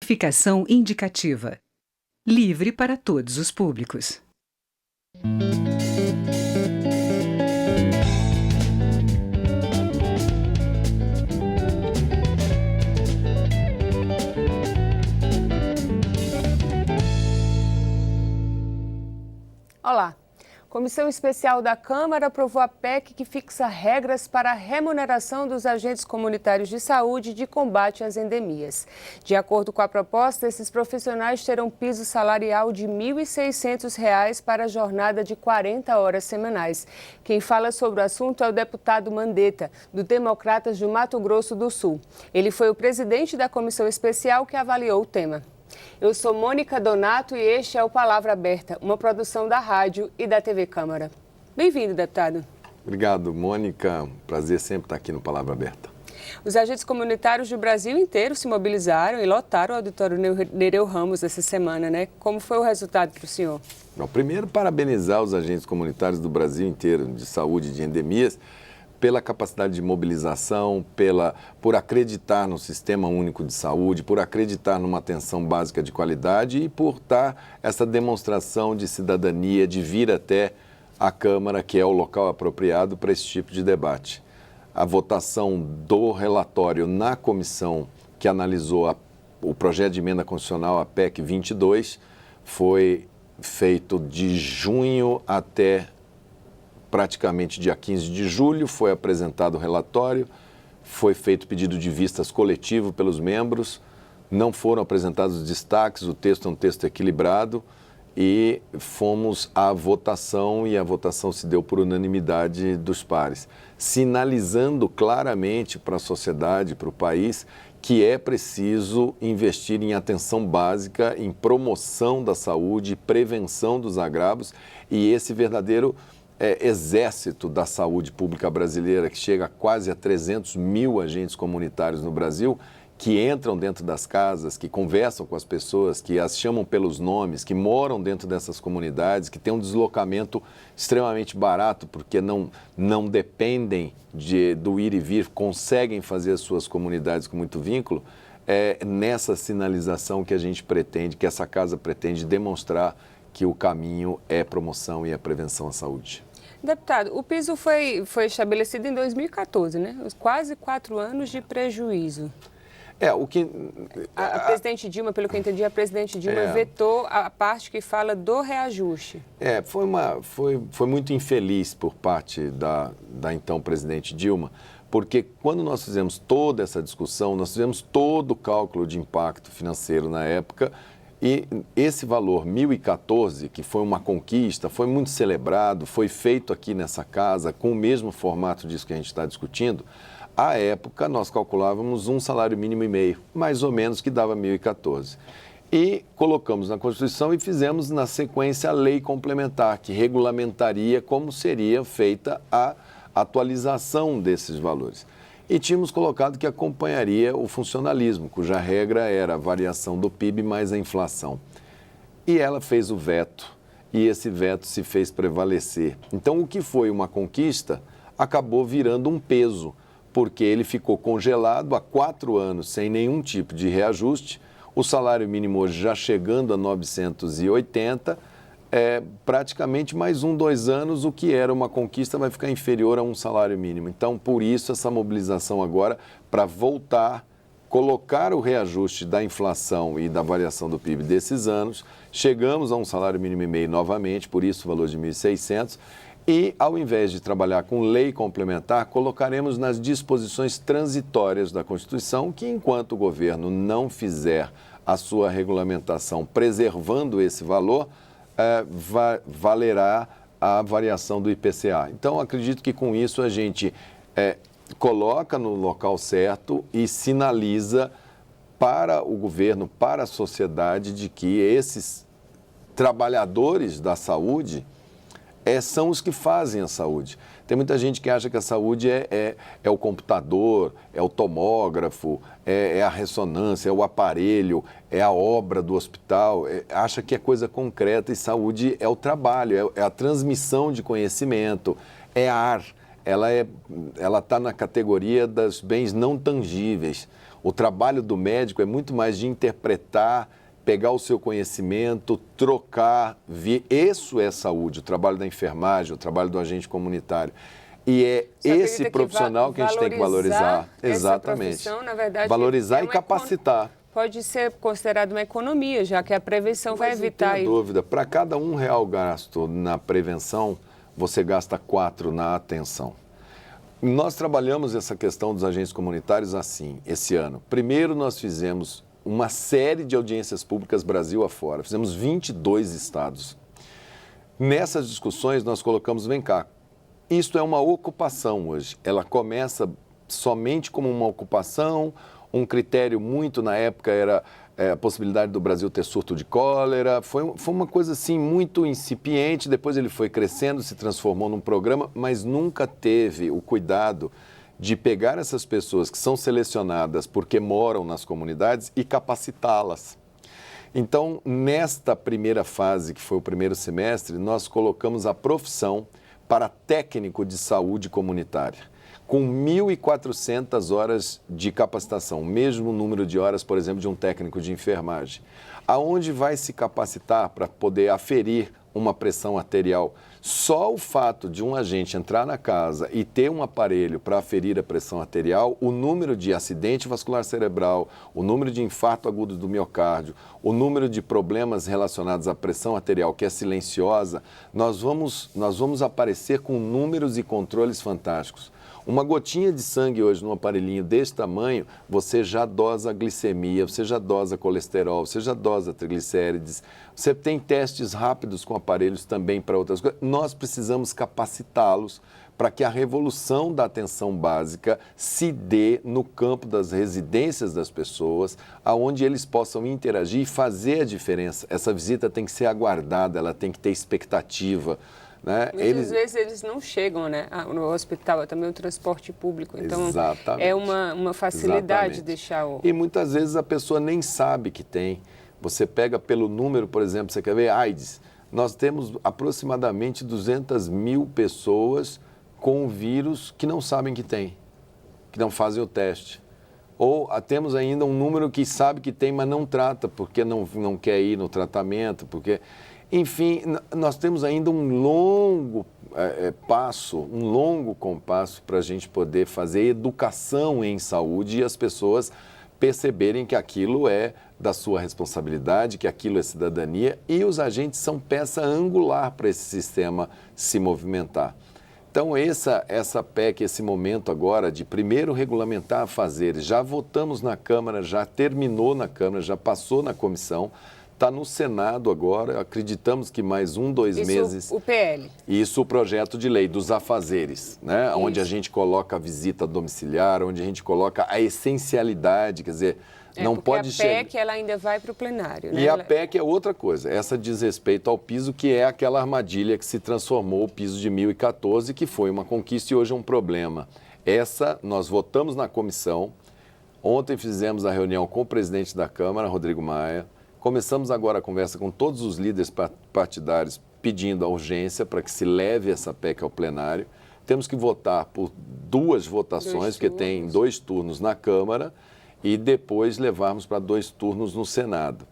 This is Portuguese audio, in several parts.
Classificação indicativa. Livre para todos os públicos. Olá. Comissão Especial da Câmara aprovou a PEC que fixa regras para a remuneração dos agentes comunitários de saúde de combate às endemias. De acordo com a proposta, esses profissionais terão piso salarial de R$ 1.600 para a jornada de 40 horas semanais. Quem fala sobre o assunto é o deputado Mandetta, do Democratas do Mato Grosso do Sul. Ele foi o presidente da Comissão Especial que avaliou o tema. Eu sou Mônica Donato e este é o Palavra Aberta, uma produção da rádio e da TV Câmara. Bem-vindo, deputado. Obrigado, Mônica. Prazer sempre estar aqui no Palavra Aberta. Os agentes comunitários do Brasil inteiro se mobilizaram e lotaram o auditório Nereu Ramos essa semana, né? Como foi o resultado para o senhor? Bom, primeiro, parabenizar os agentes comunitários do Brasil inteiro de saúde e de endemias pela capacidade de mobilização, por acreditar no Sistema Único de Saúde, por acreditar numa atenção básica de qualidade e por dar essa demonstração de cidadania, de vir até a Câmara, que é o local apropriado para esse tipo de debate. A votação do relatório na comissão que analisou o projeto de emenda constitucional, a PEC 22, foi feito de junho até praticamente dia 15 de julho, foi apresentado o relatório, foi feito pedido de vistas coletivo pelos membros, não foram apresentados destaques, o texto é um texto equilibrado e fomos à votação e a votação se deu por unanimidade dos pares, sinalizando claramente para a sociedade, para o país, que é preciso investir em atenção básica, em promoção da saúde, prevenção dos agravos e esse verdadeiro exército da saúde pública brasileira, que chega a quase a 300 mil agentes comunitários no Brasil, que entram dentro das casas, que conversam com as pessoas, que as chamam pelos nomes, que moram dentro dessas comunidades, que têm um deslocamento extremamente barato, porque não dependem do ir e vir, conseguem fazer as suas comunidades com muito vínculo. É nessa sinalização que a gente pretende, que essa casa pretende demonstrar que o caminho é promoção e a prevenção à saúde. Deputado, o piso foi estabelecido em 2014, né? Quase 4 anos de prejuízo. A presidente Dilma, pelo que eu entendi, a presidente Dilma vetou a parte que fala do reajuste. Foi muito infeliz por parte da então presidente Dilma, porque quando nós fizemos toda essa discussão, nós fizemos todo o cálculo de impacto financeiro na época. E esse valor 1.014, que foi uma conquista, foi muito celebrado, foi feito aqui nessa casa com o mesmo formato disso que a gente está discutindo. À época, nós calculávamos um salário mínimo e meio, mais ou menos, que dava 1.014. E colocamos na Constituição e fizemos na sequência a lei complementar, que regulamentaria como seria feita a atualização desses valores. E tínhamos colocado que acompanharia o funcionalismo, cuja regra era a variação do PIB mais a inflação. E ela fez o veto, e esse veto se fez prevalecer. Então, o que foi uma conquista acabou virando um peso, porque ele ficou congelado há 4 anos sem nenhum tipo de reajuste, o salário mínimo hoje já chegando a 980, praticamente mais 2 anos, o que era uma conquista vai ficar inferior a um salário mínimo. Então, por isso, essa mobilização agora para voltar, colocar o reajuste da inflação e da variação do PIB desses anos, chegamos a um salário mínimo e meio novamente, por isso o valor de 1.600, e ao invés de trabalhar com lei complementar, colocaremos nas disposições transitórias da Constituição que, enquanto o governo não fizer a sua regulamentação preservando esse valor, valerá a variação do IPCA. Então, acredito que com isso a gente coloca no local certo e sinaliza para o governo, para a sociedade, de que esses trabalhadores da saúde são os que fazem a saúde. Tem muita gente que acha que a saúde é o computador, é o tomógrafo, é a ressonância, é o aparelho, é a obra do hospital, acha que é coisa concreta, e saúde é o trabalho, é a transmissão de conhecimento, é ar, ela está na categoria dos bens não tangíveis. O trabalho do médico é muito mais de interpretar, pegar o seu conhecimento, trocar, isso é saúde, o trabalho da enfermagem, o trabalho do agente comunitário. E é esse profissional que a gente tem que valorizar. Exatamente. Na verdade, valorizar e capacitar. Pode ser considerado uma economia, já que a prevenção vai evitar... Não tenha dúvida, para cada R$1 gasto na prevenção, você gasta 4 na atenção. Nós trabalhamos essa questão dos agentes comunitários assim, esse ano. Primeiro, nós fizemos uma série de audiências públicas Brasil afora. Fizemos 22 estados. Nessas discussões, nós colocamos, vem cá, isto é uma ocupação hoje. Ela começa somente como uma ocupação, um critério muito, na época, era a possibilidade do Brasil ter surto de cólera. Foi uma coisa assim muito incipiente, depois ele foi crescendo, se transformou num programa, mas nunca teve o cuidado de pegar essas pessoas que são selecionadas porque moram nas comunidades e capacitá-las. Então, nesta primeira fase, que foi o primeiro semestre, nós colocamos a profissão para técnico de saúde comunitária, com 1.400 horas de capacitação, o mesmo número de horas, por exemplo, de um técnico de enfermagem. Aonde vai se capacitar para poder aferir uma pressão arterial? Só o fato de um agente entrar na casa e ter um aparelho para aferir a pressão arterial, o número de acidente vascular cerebral, o número de infarto agudo do miocárdio, o número de problemas relacionados à pressão arterial, que é silenciosa, nós vamos aparecer com números e controles fantásticos. Uma gotinha de sangue hoje num aparelhinho desse tamanho, você já dosa a glicemia, você já dosa colesterol, você já dosa triglicérides, você tem testes rápidos com aparelhos também para outras coisas. Nós precisamos capacitá-los para que a revolução da atenção básica se dê no campo das residências das pessoas, aonde eles possam interagir e fazer a diferença. Essa visita tem que ser aguardada, ela tem que ter expectativa. Né? Muitas vezes eles não chegam, né? No hospital, é também o transporte público. Então, exatamente. É uma facilidade Exatamente. Deixar o... E muitas vezes a pessoa nem sabe que tem. Você pega pelo número, por exemplo, você quer ver AIDS. Nós temos aproximadamente 200 mil pessoas com o vírus que não sabem que tem, que não fazem o teste. Ou temos ainda um número que sabe que tem, mas não trata, porque não quer ir no tratamento, porque... Enfim, nós temos ainda um longo um longo compasso para a gente poder fazer educação em saúde e as pessoas perceberem que aquilo é da sua responsabilidade, que aquilo é cidadania e os agentes são peça angular para esse sistema se movimentar. Então, essa PEC, esse momento agora de primeiro regulamentar afazeres, já votamos na Câmara, já terminou na Câmara, já passou na comissão, está no Senado agora, acreditamos que mais 2 meses... o PL. Isso, o projeto de lei dos afazeres, né? Onde a gente coloca a visita domiciliar, onde a gente coloca a essencialidade, quer dizer, não pode chegar... a PEC ela ainda vai para o plenário, né? E a PEC é outra coisa, essa diz respeito ao piso, que é aquela armadilha que se transformou o piso de 2014, que foi uma conquista e hoje é um problema. Essa, nós votamos na comissão, ontem fizemos a reunião com o presidente da Câmara, Rodrigo Maia. Começamos agora a conversa com todos os líderes partidários pedindo a urgência para que se leve essa PEC ao plenário. Temos que votar por 2 votações, porque tem 2 turnos na Câmara e depois levarmos para 2 turnos no Senado.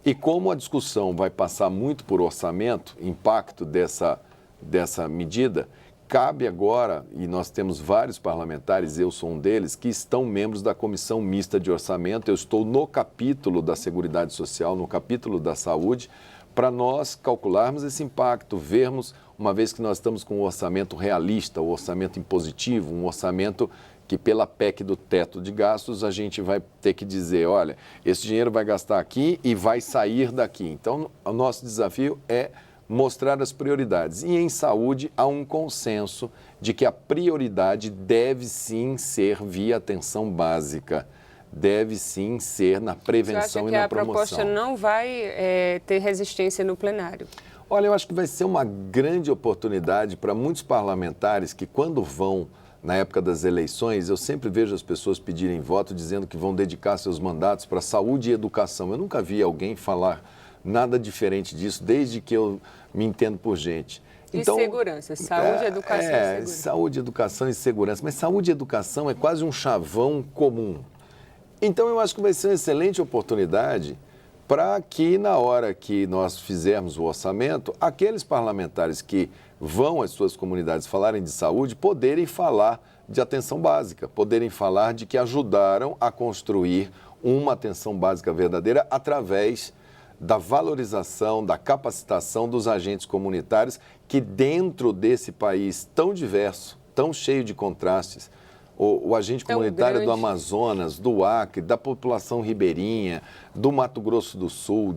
E como a discussão vai passar muito por orçamento, impacto dessa medida, cabe agora, e nós temos vários parlamentares, eu sou um deles, que estão membros da Comissão Mista de Orçamento. Eu estou no capítulo da Seguridade Social, no capítulo da Saúde, para nós calcularmos esse impacto, vermos, uma vez que nós estamos com um orçamento realista, um orçamento impositivo, um orçamento que pela PEC do teto de gastos a gente vai ter que dizer, olha, esse dinheiro vai gastar aqui e vai sair daqui. Então, o nosso desafio é mostrar as prioridades. E em saúde há um consenso de que a prioridade deve sim ser via atenção básica, deve sim ser na prevenção e na promoção. Você acha que a proposta não vai ter resistência no plenário? Olha, eu acho que vai ser uma grande oportunidade para muitos parlamentares que quando vão na época das eleições, eu sempre vejo as pessoas pedirem voto dizendo que vão dedicar seus mandatos para saúde e educação. Eu nunca vi alguém falar nada diferente disso, desde que eu me entendo por gente. Então, e segurança, saúde, educação e segurança. Saúde, educação e segurança. Mas saúde e educação é quase um chavão comum. Então, eu acho que vai ser uma excelente oportunidade para que, na hora que nós fizermos o orçamento, aqueles parlamentares que vão às suas comunidades falarem de saúde, poderem falar de atenção básica, poderem falar de que ajudaram a construir uma atenção básica verdadeira através da valorização, da capacitação dos agentes comunitários que dentro desse país tão diverso, tão cheio de contrastes, o agente comunitário do Amazonas, do Acre, da população ribeirinha, do Mato Grosso do Sul,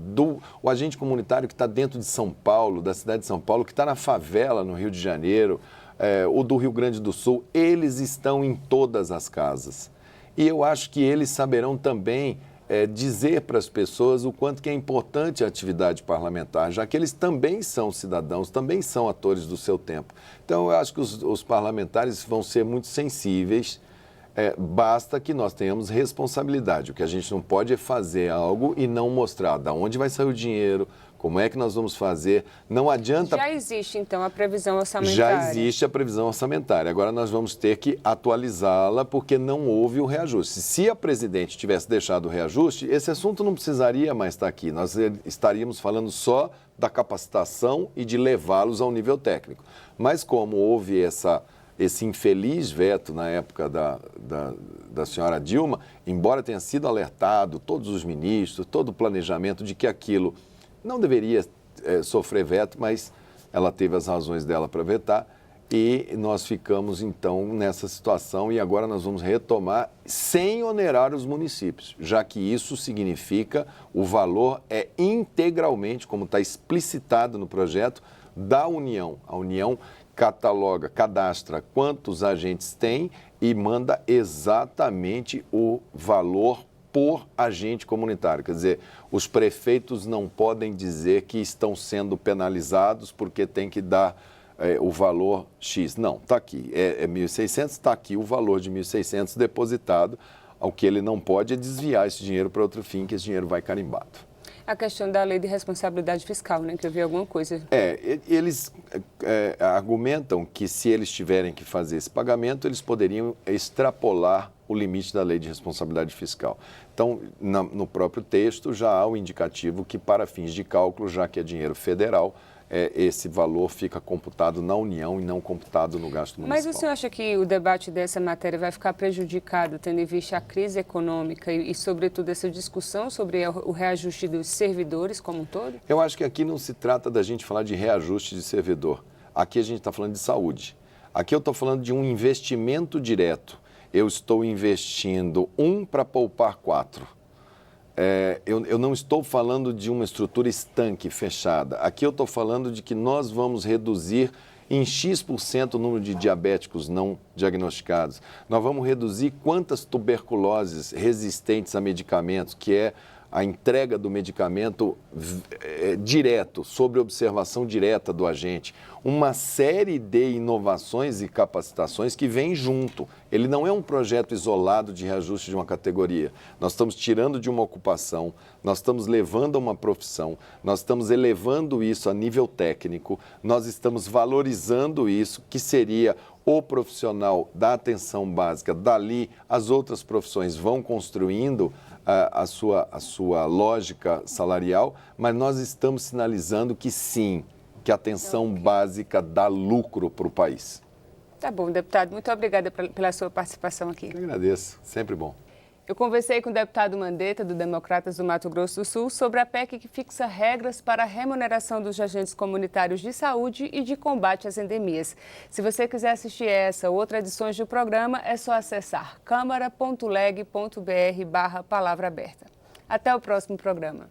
o agente comunitário que está dentro de São Paulo, da cidade de São Paulo, que está na favela no Rio de Janeiro, o do Rio Grande do Sul, eles estão em todas as casas. E eu acho que eles saberão também dizer para as pessoas o quanto que é importante a atividade parlamentar, já que eles também são cidadãos, também são atores do seu tempo. Então, eu acho que os parlamentares vão ser muito sensíveis, basta que nós tenhamos responsabilidade. O que a gente não pode é fazer algo e não mostrar de onde vai sair o dinheiro, como é que nós vamos fazer. Não adianta... Já existe, então, a previsão orçamentária? Já existe a previsão orçamentária. Agora nós vamos ter que atualizá-la porque não houve o reajuste. Se a presidente tivesse deixado o reajuste, esse assunto não precisaria mais estar aqui. Nós estaríamos falando só da capacitação e de levá-los ao nível técnico. Mas como houve esse infeliz veto na época da senhora Dilma, embora tenha sido alertado todos os ministros, todo o planejamento de que aquilo não deveria sofrer veto, mas ela teve as razões dela para vetar e nós ficamos então nessa situação e agora nós vamos retomar sem onerar os municípios, já que isso significa o valor é integralmente, como está explicitado no projeto, da União. A União cadastra quantos agentes tem e manda exatamente o valor por agente comunitário. Quer dizer, os prefeitos não podem dizer que estão sendo penalizados porque tem que dar o valor X. Não, está aqui, é 1.600, está aqui o valor de 1.600 depositado. O que ele não pode é desviar esse dinheiro para outro fim, que esse dinheiro vai carimbado. A questão da lei de responsabilidade fiscal, né? Que eu vi alguma coisa. Eles argumentam que se eles tiverem que fazer esse pagamento, eles poderiam extrapolar o limite da lei de responsabilidade fiscal. Então, no próprio texto já há o indicativo que para fins de cálculo, já que é dinheiro federal, esse valor fica computado na União e não computado no gasto municipal. Mas o senhor acha que o debate dessa matéria vai ficar prejudicado, tendo em vista a crise econômica e sobretudo, essa discussão sobre o reajuste dos servidores como um todo? Eu acho que aqui não se trata da gente falar de reajuste de servidor. Aqui a gente está falando de saúde. Aqui eu estou falando de um investimento direto. Eu estou investindo 1 para poupar 4. Eu não estou falando de uma estrutura estanque, fechada. Aqui eu estou falando de que nós vamos reduzir em X% o número de diabéticos não diagnosticados. Nós vamos reduzir quantas tuberculoses resistentes a medicamentos, que é a entrega do medicamento direto, sobre observação direta do agente. Uma série de inovações e capacitações que vêm junto. Ele não é um projeto isolado de reajuste de uma categoria. Nós estamos tirando de uma ocupação, nós estamos levando a uma profissão, nós estamos elevando isso a nível técnico, nós estamos valorizando isso, que seria o profissional da atenção básica. Dali, as outras profissões vão construindo a sua lógica salarial, mas nós estamos sinalizando que sim, que a atenção básica dá lucro para o país. Tá bom, deputado. Muito obrigada pela sua participação aqui. Eu agradeço, sempre bom. Eu conversei com o deputado Mandetta, do Democratas do Mato Grosso do Sul, sobre a PEC que fixa regras para a remuneração dos agentes comunitários de saúde e de combate às endemias. Se você quiser assistir essa ou outras edições do programa, é só acessar câmara.leg.br/palavra aberta. Até o próximo programa.